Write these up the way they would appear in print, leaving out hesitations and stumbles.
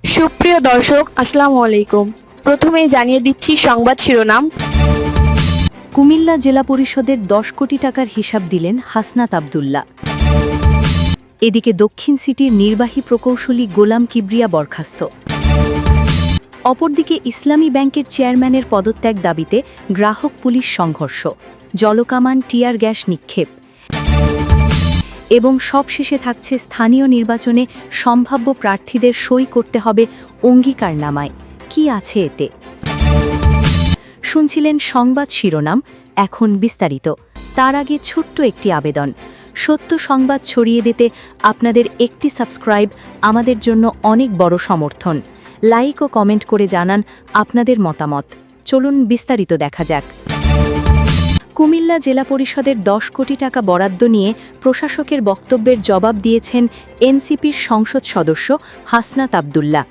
সুপ্রিয় দর্শক, আসসালামু আলাইকুম। প্রথমেই জানিয়ে দিচ্ছি সংবাদ শিরোনাম। কুমিল্লা জেলা পরিষদের ১০ কোটি টাকার হিসাব দিলেন হাসনাত আব্দুল্লাহ। এদিকে দক্ষিণ সিটির নির্বাহী প্রকৌশলী গোলাম কিবরিয়া বরখাস্ত। অপরদিকে ইসলামী ব্যাংকের চেয়ারম্যানের পদত্যাগ দাবিতে গ্রাহক পুলিশ সংঘর্ষ, জলকামান টিয়ার গ্যাস নিক্ষেপ এবং সবশেষে থাকছে স্থানীয় নির্বাচনে সম্ভাব্য প্রার্থীদের সই করতে হবে অঙ্গীকারনামায়। কি আছে এতে? শুনছিলেন সংবাদ শিরোনাম, এখন বিস্তারিত। তার আগে ছোট্ট একটি আবেদন। সত্য সংবাদ ছড়িয়ে দিতে আপনাদের একটি সাবস্ক্রাইব আমাদের জন্য অনেক বড় সমর্থন। লাইক ও কমেন্ট করে জানান আপনাদের মতামত। চলুন বিস্তারিত দেখা যাক। কুমিল্লা জেলা পরিষদের ১০ কোটি টাকা বরাদ্দ নিয়ে প্রশাসকের বক্তব্যের জবাব দিয়েছেন এনসিপির সংসদ সদস্য হাসনাত আব্দুল্লাহ।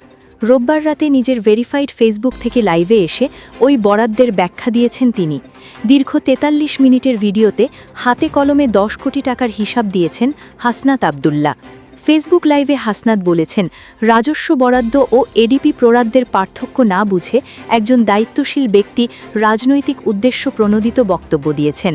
রোববার রাতে নিজের ভেরিফাইড ফেসবুক থেকে লাইভে এসে ওই বরাদ্দের ব্যাখ্যা দিয়েছেন তিনি। দীর্ঘ ৪৩ মিনিটের ভিডিওতে হাতে কলমে ১০ কোটি টাকার হিসাব দিয়েছেন হাসনাত আব্দুল্লাহ। ফেসবুক লাইভে হাসনাত বলেছেন, রাজস্ব বরাদ্দ ও এডিপি প্ররাদ্দের পার্থক্য না বুঝে একজন দায়িত্বশীল ব্যক্তি রাজনৈতিক উদ্দেশ্য প্রণোদিত বক্তব্য দিয়েছেন।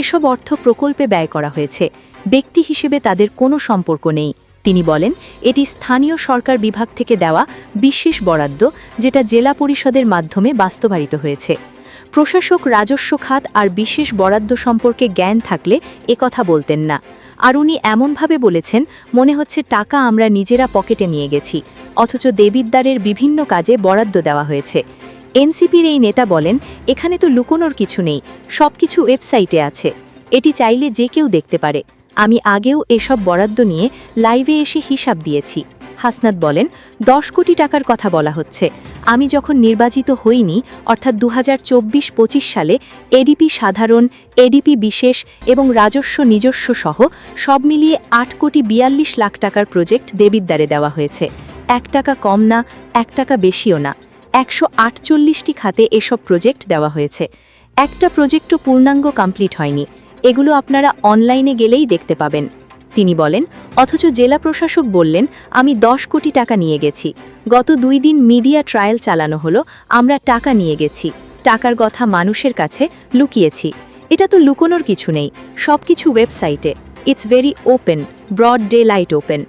এসব অর্থ প্রকল্পে ব্যয় করা হয়েছে, ব্যক্তি হিসেবে তাদের কোনো সম্পর্ক নেই। তিনি বলেন, এটি স্থানীয় সরকার বিভাগ থেকে দেওয়া বিশেষ বরাদ্দ, যেটা জেলা পরিষদের মাধ্যমে বাস্তবায়িত হয়েছে। প্রশাসক রাজস্ব খাত আর বিশেষ বরাদ্দ সম্পর্কে জ্ঞান থাকলে একথা বলতেন না। আর উনি এমনভাবে বলেছেন, মনে হচ্ছে টাকা আমরা নিজেরা পকেটে নিয়ে গেছি, অথচ দেবিদ্বারের বিভিন্ন কাজে বরাদ্দ দেওয়া হয়েছে। এনসিপির এই নেতা বলেন, এখানে তো লুকোনোর কিছু নেই, সব কিছু ওয়েবসাইটে আছে, এটি চাইলে যে কেউ দেখতে পারে। আমি আগেও এসব বরাদ্দ নিয়ে লাইভে এসে হিসাব দিয়েছি। হাসনাত বলেন, ১০ কোটি টাকার কথা বলা হচ্ছে। আমি যখন নির্বাচিত হইনি, অর্থাৎ ২০২৪-২৫ সালে এডিপি সাধারণ, এডিপি বিশেষ এবং রাজস্ব নিজস্ব সহ সব মিলিয়ে ৮ কোটি ৪২ লাখ টাকার প্রজেক্ট দেবিদ্বারে দেওয়া হয়েছে। ১ টাকা কম না, ১ টাকা বেশিও না। ১৪৮টি খাতে এসব প্রজেক্ট দেওয়া হয়েছে। একটা প্রজেক্টও পূর্ণাঙ্গ কমপ্লিট হয়নি। এগুলো আপনারা অনলাইনে গেলেই দেখতে পাবেন। তিনি বলেন, অথচ জেলা প্রশাসক বললেন, আমি ১০ কোটি টাকা নিয়ে গেছি। গত ২ দিন মিডিয়া ট্রায়াল চালানো হলো, আমরা টাকা নিয়ে গেছি, টাকার কথা মানুষের কাছে লুকিয়েছি। এটা তো লুকোনোর কিছু নেই, সব কিছু ওয়েবসাইটে। It's very open, broad daylight open.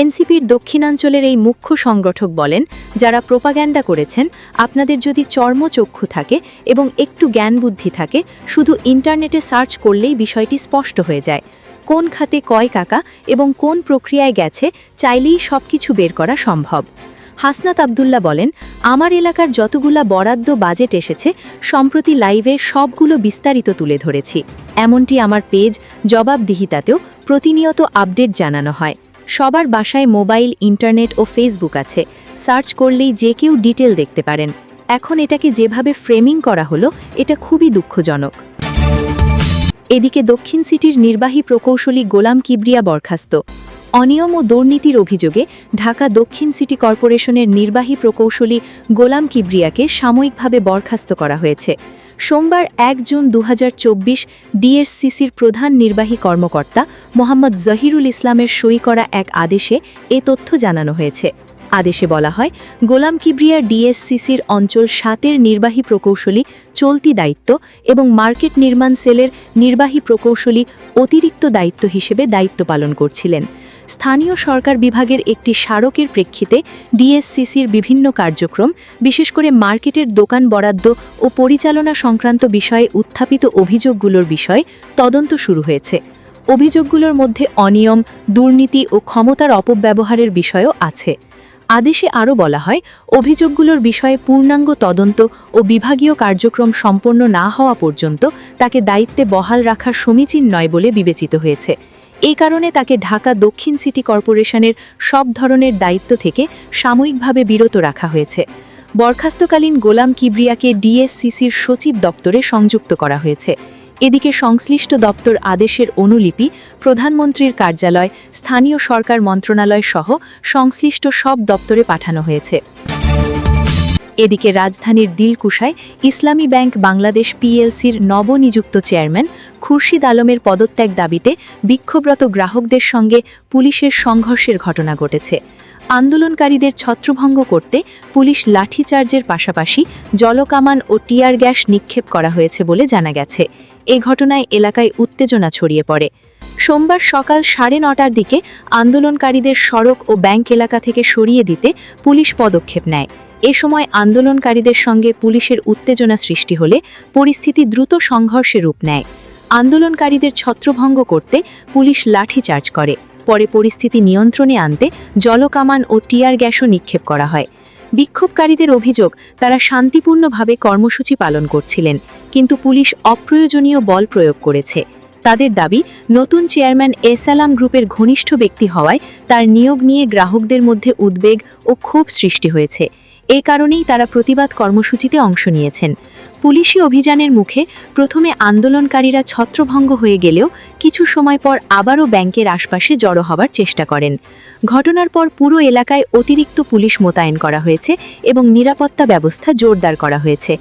এনসিপির দক্ষিণাঞ্চলের এই মুখ্য সংগঠক বলেন, যারা প্রোপাগ্যান্ডা করেছেন, আপনাদের যদি চর্মচক্ষু থাকে এবং একটু জ্ঞান বুদ্ধি থাকে, শুধু ইন্টারনেটে সার্চ করলেই বিষয়টি স্পষ্ট হয়ে যায়। কোন খাতে কয় টাকা এবং কোন প্রক্রিয়ায় গেছে চাইলেই সব কিছু বের করা সম্ভব। হাসনাত আব্দুল্লাহ বলেন, আমার এলাকার যতগুলা বরাদ্দ বাজেট এসেছে, সম্প্রতি লাইভে সবগুলো বিস্তারিত তুলে ধরেছি। এমনটি আমার পেজ জবাবদিহিতাতেও প্রতিনিয়ত আপডেট জানানো হয়। সবার বাসায় মোবাইল, ইন্টারনেট ও ফেসবুক আছে, সার্চ করলেই যে কেউ ডিটেল দেখতে পারেন। এখন এটাকে যেভাবে ফ্রেমিং করা হলো, এটা খুবই দুঃখজনক। এদিকে দক্ষিণ সিটির নির্বাহী প্রকৌশলী গোলাম কিবরিয়া বরখাস্ত। অনিয়ম ও দুর্নীতির অভিযোগে ঢাকা দক্ষিণ সিটি কর্পোরেশনের নির্বাহী প্রকৌশলী গোলাম কিবরিয়াকে সাময়িকভাবে বরখাস্ত করা হয়েছে। সোমবার ১ জুন ২০২৪ ডিএসসিসির প্রধান নির্বাহী কর্মকর্তা মোহাম্মদ জহিরুল ইসলামের সই করা এক আদেশে এ তথ্য জানানো হয়েছে। আদেশে বলা হয়, গোলাম কিবরিয়া ডিএসসিসির অঞ্চল ৭-এর নির্বাহী প্রকৌশলী চলতি দায়িত্ব এবং মার্কেট নির্মাণ সেলের নির্বাহী প্রকৌশলী অতিরিক্ত দায়িত্ব হিসেবে দায়িত্ব পালন করছিলেন। স্থানীয় সরকার বিভাগের একটি স্মারকের প্রেক্ষিতে ডিএসসিসির বিভিন্ন কার্যক্রম, বিশেষ করে মার্কেটের দোকান বরাদ্দ ও পরিচালনা সংক্রান্ত বিষয়ে উত্থাপিত অভিযোগগুলোর বিষয়ে তদন্ত শুরু হয়েছে। অভিযোগগুলোর মধ্যে অনিয়ম, দুর্নীতি ও ক্ষমতার অপব্যবহারের বিষয়ও আছে। আদেশে আরও বলা হয়, অভিযোগগুলোর বিষয়ে পূর্ণাঙ্গ তদন্ত ও বিভাগীয় কার্যক্রম সম্পন্ন না হওয়া পর্যন্ত তাকে দায়িত্বে বহাল রাখা সমীচীন নয় বলে বিবেচিত হয়েছে। এই কারণে তাকে ঢাকা দক্ষিণ সিটি কর্পোরেশনের সব ধরনের দায়িত্ব থেকে সাময়িকভাবে বিরত রাখা হয়েছে। বরখাস্তকালীন গোলাম কিবরিয়াকে ডিএসসিসির সচিব দপ্তরে সংযুক্ত করা হয়েছে। এদিকে সংশ্লিষ্ট দপ্তর আদেশের অনুলিপি প্রধানমন্ত্রীর কার্যালয়, স্থানীয় সরকার মন্ত্রণালয় সহ সংশ্লিষ্ট সব দপ্তরে পাঠানো হয়েছে। এদিকে রাজধানীর দিলকুশায় ইসলামী ব্যাংক বাংলাদেশ পিএলসির নবনিযুক্ত চেয়ারম্যান খুরশিদ আলমের পদত্যাগ দাবিতে বিক্ষোভরত গ্রাহকদের সঙ্গে পুলিশের সংঘর্ষের ঘটনা ঘটেছে। আন্দোলনকারীদের ছত্রভঙ্গ করতে পুলিশ লাঠিচার্জের পাশাপাশি জলকামান ও টিয়ার গ্যাস নিক্ষেপ করা হয়েছে বলে জানা গেছে। এ ঘটনায় এলাকায় উত্তেজনা ছড়িয়ে পড়ে। সোমবার সকাল 9:30টার দিকে আন্দোলনকারীদের সড়ক ও ব্যাংক এলাকা থেকে সরিয়ে দিতে পুলিশ পদক্ষেপ নেয়। এ সময় আন্দোলনকারীদের সঙ্গে পুলিশের উত্তেজনা সৃষ্টি হলে পরিস্থিতি দ্রুত সংঘর্ষে রূপ নেয়। আন্দোলনকারীদের ছত্রভঙ্গ করতে পুলিশ লাঠিচার্জ করে। পরে পরিস্থিতি নিয়ন্ত্রণে আনতে জলকামান ও টিয়ার গ্যাসও নিক্ষেপ করা হয়। বিক্ষোভকারীদের অভিযোগ, তারা শান্তিপূর্ণভাবে কর্মসূচি পালন করছিলেন, কিন্তু পুলিশ অপ্রয়োজনীয় বল প্রয়োগ করেছে। তাদের দাবি, নতুন চেয়ারম্যান এসালাম গ্রুপের ঘনিষ্ঠ ব্যক্তি হওয়ায় তার নিয়োগ নিয়ে গ্রাহকদের মধ্যে উদ্বেগ ও ক্ষোভ সৃষ্টি হয়েছে। এ কারণেই তারা প্রতিবাদ কর্মসূচিতে অংশ নিয়েছেন। পুলিশি অভিযানের মুখে প্রথমে আন্দোলনকারীরা ছত্রভঙ্গ হয়ে গেলেও কিছু সময় পর আবারও ব্যাংকের আশপাশে জড়ো হবার চেষ্টা করেন। ঘটনার পর পুরো এলাকায় অতিরিক্ত পুলিশ মোতায়েন করা হয়েছে এবং নিরাপত্তা ব্যবস্থা জোরদার করা হয়েছে।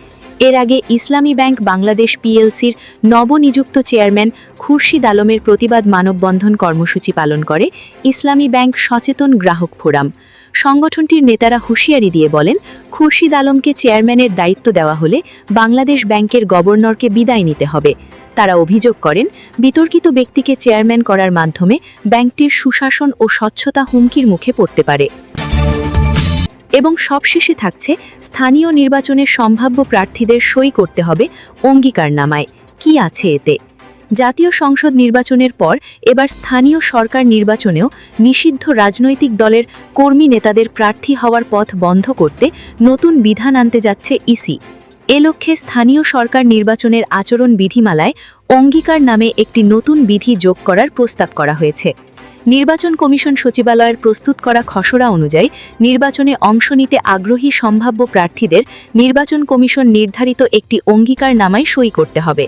এর আগে ইসলামী ব্যাংক বাংলাদেশ পিএলসির নবনিযুক্ত চেয়ারম্যান খুরশিদ আলমের প্রতিবাদ মানববন্ধন কর্মসূচি পালন করে ইসলামী ব্যাংক সচেতন গ্রাহক ফোরাম। সংগঠনটির নেতারা হুঁশিয়ারি দিয়ে বলেন, খুরশিদ আলমকে চেয়ারম্যানের দায়িত্ব দেওয়া হলে বাংলাদেশ ব্যাংকের গভর্নরকে বিদায় নিতে হবে। তারা অভিযোগ করেন, বিতর্কিত ব্যক্তিকে চেয়ারম্যান করার মাধ্যমে ব্যাংকটির সুশাসন ও স্বচ্ছতা হুমকির মুখে পড়তে পারে। এবং সবশেষে থাকছে, স্থানীয় নির্বাচনের সম্ভাব্য প্রার্থীদের সই করতে হবে অঙ্গীকারনামায়। কি আছে এতে? জাতীয় সংসদ নির্বাচনের পর এবার স্থানীয় সরকার নির্বাচনেও নিষিদ্ধ রাজনৈতিক দলের কর্মী নেতাদের প্রার্থী হওয়ার পথ বন্ধ করতে নতুন বিধান আনতে যাচ্ছে ইসি। এ লক্ষ্যে স্থানীয় সরকার নির্বাচনের আচরণ বিধিমালায় অঙ্গীকার নামে একটি নতুন বিধি যোগ করার প্রস্তাব করা হয়েছে। নির্বাচন কমিশন সচিবালয়ের প্রস্তুত করা খসড়া অনুযায়ী নির্বাচনে অংশ নিতে আগ্রহী সম্ভাব্য প্রার্থীদের নির্বাচন কমিশন নির্ধারিত একটি অঙ্গীকারনামায় সই করতে হবে।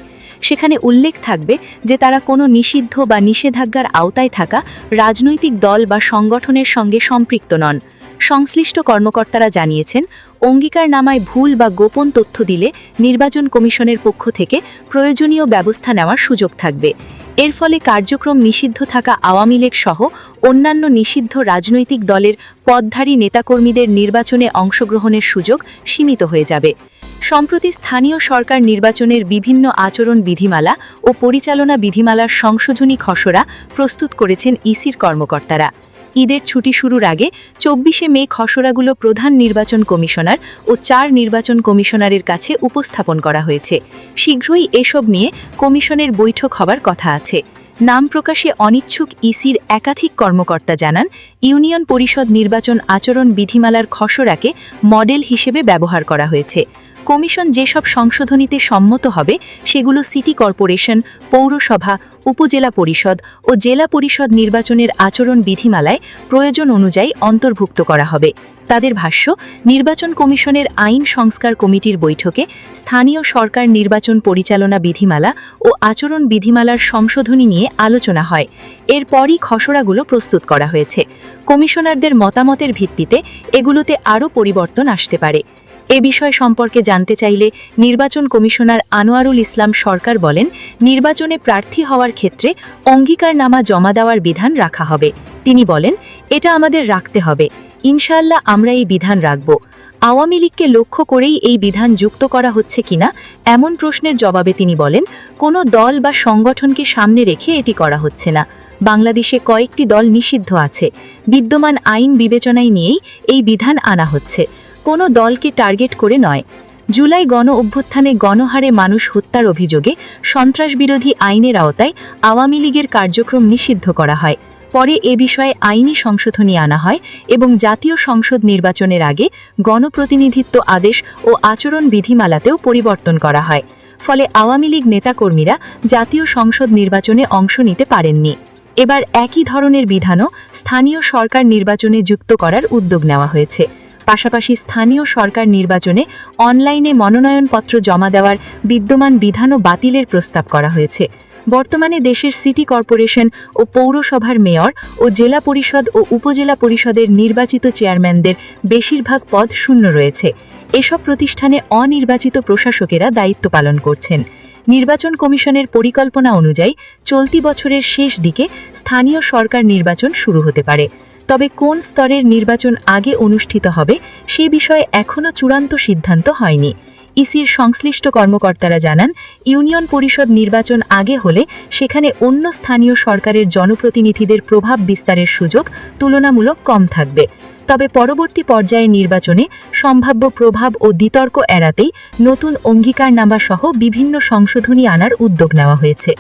সেখানে উল্লেখ থাকবে যে তারা কোনো নিষিদ্ধ বা নিষেধাজ্ঞার আওতায় থাকা রাজনৈতিক দল বা সংগঠনের সঙ্গে সম্পৃক্ত নন। সংশ্লিষ্ট কর্মকর্তারা জানিয়েছেন, অঙ্গীকারনামায় ভুল বা গোপন তথ্য দিলে নির্বাচন কমিশনের পক্ষ থেকে প্রয়োজনীয় ব্যবস্থা নেওয়ার সুযোগ থাকবে। এর ফলে কার্যক্রম নিষিদ্ধ থাকা আওয়ামী লীগ সহ অন্যান্য নিষিদ্ধ রাজনৈতিক দলের পদধারী নেতাকর্মীদের নির্বাচনে অংশগ্রহণের সুযোগ সীমিত হয়ে যাবে। সম্প্রতি স্থানীয় সরকার নির্বাচনের বিভিন্ন আচরণ বিধিমালা ও পরিচালনা বিধিমালার সংশোধনী খসড়া প্রস্তুত করেছেন ইসির কর্মকর্তারা। ঈদের ছুটি শুরুর আগে 24শে মে খসড়াগুলো প্রধান নির্বাচন কমিশনার ও 4 নির্বাচন কমিশনারের কাছে উপস্থাপন করা হয়েছে। শীঘ্রই এসব নিয়ে কমিশনের বৈঠক হবার কথা আছে। নাম প্রকাশে অনিচ্ছুক ইসির একাধিক কর্মকর্তা জানান, ইউনিয়ন পরিষদ নির্বাচন আচরণ বিধিমালার খসড়াকে মডেল হিসেবে ব্যবহার করা হয়েছে। কমিশন যেসব সংশোধনীতে সম্মত হবে সেগুলো সিটি কর্পোরেশন, পৌরসভা, উপজেলা পরিষদ ও জেলা পরিষদ নির্বাচনের আচরণ বিধিমালায় প্রয়োজন অনুযায়ী অন্তর্ভুক্ত করা হবে। তাদের ভাষ্য, নির্বাচন কমিশনের আইন সংস্কার কমিটির বৈঠকে স্থানীয় সরকার নির্বাচন পরিচালনা বিধিমালা ও আচরণ বিধিমালার সংশোধনী নিয়ে আলোচনা হয়। এরপরই খসড়াগুলো প্রস্তুত করা হয়েছে। কমিশনারদের মতামতের ভিত্তিতে এগুলোতে আরও পরিবর্তন আসতে পারে। এ বিষয় সম্পর্কে জানতে চাইলে নির্বাচন কমিশনার আনোয়ারুল ইসলাম সরকার বলেন, নির্বাচনে প্রার্থী হওয়ার ক্ষেত্রে অঙ্গীকারনামা জমা দেওয়ার বিধান রাখা হবে। তিনি বলেন, এটা আমাদের রাখতে হবে। ইনশাআল্লাহ আমরা এই বিধান রাখব। আওয়ামী লীগকে লক্ষ্য করেই এই বিধান যুক্ত করা হচ্ছে কিনা এমন প্রশ্নের জবাবে তিনি বলেন, কোনো দল বা সংগঠনকে সামনে রেখে এটি করা হচ্ছে না। বাংলাদেশে কয়েকটি দল নিষিদ্ধ আছে। বিদ্যমান আইন বিবেচনায় নিয়েই এই বিধান আনা হচ্ছে, কোনো দলকে টার্গেট করে নয়। জুলাই গণ অভ্যুত্থানে গণহারে মানুষ হত্যার অভিযোগে সন্ত্রাসবিরোধী আইনের আওতায় আওয়ামী লীগের কার্যক্রম নিষিদ্ধ করা হয়। পরে এ বিষয়ে আইনি সংশোধনী আনা হয় এবং জাতীয় সংসদ নির্বাচনের আগে গণপ্রতিনিধিত্ব আদেশ ও আচরণ বিধিমালাতেও পরিবর্তন করা হয়। ফলে আওয়ামী লীগ নেতাকর্মীরা জাতীয় সংসদ নির্বাচনে অংশ নিতে পারেননি। এবার একই ধরনের বিধানও স্থানীয় সরকার নির্বাচনে যুক্ত করার উদ্যোগ নেওয়া হয়েছে। পাশাপাশি স্থানীয় সরকার নির্বাচনে অনলাইনে মনোনয়নপত্র জমা দেওয়ার বিদ্যমান বিধানও বাতিলের প্রস্তাব করা হয়েছে। বর্তমানে দেশের সিটি কর্পোরেশন ও পৌরসভার মেয়র ও জেলা পরিষদ ও উপজেলা পরিষদের নির্বাচিত চেয়ারম্যানদের বেশিরভাগ পদ শূন্য রয়েছে। এসব প্রতিষ্ঠানে অনির্বাচিত প্রশাসকেরা দায়িত্ব পালন করছেন। নির্বাচন কমিশনের পরিকল্পনা অনুযায়ী চলতি বছরের শেষ দিকে স্থানীয় সরকার নির্বাচন শুরু হতে পারে। তবে কোন স্তরের নির্বাচন আগে অনুষ্ঠিত হবে সে বিষয়ে এখনও চূড়ান্ত সিদ্ধান্ত হয়নি। ইসির সংশ্লিষ্ট কর্মকর্তারা জানান, ইউনিয়ন পরিষদ নির্বাচন আগে হলে সেখানে অন্য স্থানীয় সরকারের জনপ্রতিনিধিদের প্রভাব বিস্তারের সুযোগ তুলনামূলক কম থাকবে। তবে পরবর্তী পর্যায়ের নির্বাচনে সম্ভাব্য প্রভাব ও বিতর্ক এড়াতেই নতুন অঙ্গীকারনামা সহ বিভিন্ন সংশোধনী আনার উদ্যোগ নেওয়া হয়েছে।